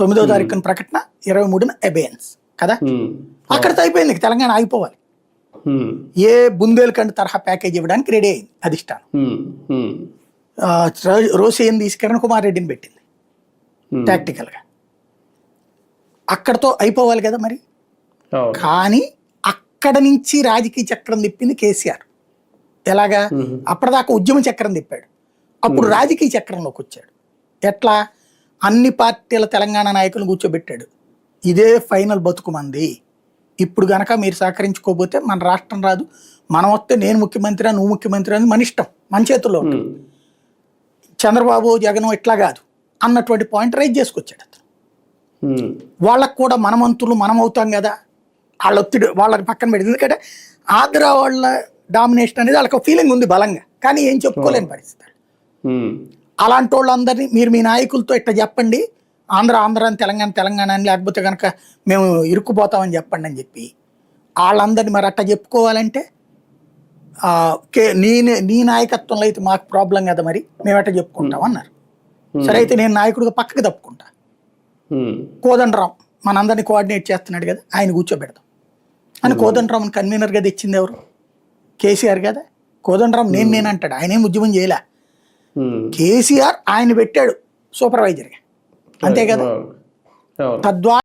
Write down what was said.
9వ తారీఖున ప్రకటన, 23న అబేయన్స్ కదా. అక్కడితో అయిపోయింది, తెలంగాణ ఆగిపోవాలి. ఏ బుందేల్ఖండ్ తరహా ప్యాకేజ్ ఇవ్వడానికి రెడీ అయింది అధిష్టానం. రోసేని తీసి కిరణ్ కుమార్ రెడ్డిని పెట్టింది టాక్టికల్గా. అక్కడతో అయిపోవాలి కదా మరి. కానీ అక్కడ నుంచి రాజకీయ చక్రం తిప్పింది కేసీఆర్. ఎలాగా? అప్పటిదాకా ఉద్యమ చక్రం తిప్పాడు, అప్పుడు రాజకీయ చక్రంలోకి వచ్చాడు. ఎట్లా? అన్ని పార్టీల తెలంగాణ నాయకులను కూర్చోబెట్టాడు. ఇదే ఫైనల్ బతుకుమంది, ఇప్పుడు గనక మీరు సహకరించుకోకపోతే మన రాష్ట్రం రాదు, మనం వస్తే నేను ముఖ్యమంత్రి నువ్వు ముఖ్యమంత్రి అని మన ఇష్టం, మన చేతుల్లో ఉంటుంది. చంద్రబాబు జగన్ ఇట్లా కాదు అన్నటువంటి పాయింట్ రైజ్ చేసుకొచ్చాడు అతను. వాళ్ళకు కూడా మన మంత్రులు మనం అవుతాం కదా, వాళ్ళ ఒత్తిడి వాళ్ళకి పక్కన పెడింది. ఎందుకంటే ఆంధ్ర వాళ్ళ డామినేషన్ అనేది వాళ్ళకి ఫీలింగ్ ఉంది బలంగా, కానీ ఏం చెప్పుకోలేని పరిస్థితి. అలాంటి వాళ్ళందరినీ మీరు మీ నాయకులతో ఇట్లా చెప్పండి, ఆంధ్ర అని, తెలంగాణ అని, లేకపోతే కనుక మేము ఇరుక్కుపోతామని చెప్పండి అని చెప్పి వాళ్ళందరినీ మరి అట్లా చెప్పుకోవాలంటే నీ నాయకత్వంలో అయితే మాకు ప్రాబ్లం కదా, మరి మేము ఎట్లా చెప్పుకుంటాం అన్నారు. సరే అయితే నేను నాయకుడిగా పక్కకి తప్పుకుంటా, కోదండరాం మనందరినీ కోఆర్డినేట్ చేస్తున్నాడు కదా, ఆయన కూర్చోబెడదాం అని కోదండరామ్ని కన్వీనర్గా తెచ్చింది ఎవరు? కేసీఆర్ కదా. కోదండరాం నేను అంటాడు, ఆయనేం ఉద్యమం చేయలే. కేసీఆర్ ఆయన పెట్టాడు సూపర్వైజర్గా, అంతే కదా. తద్వారా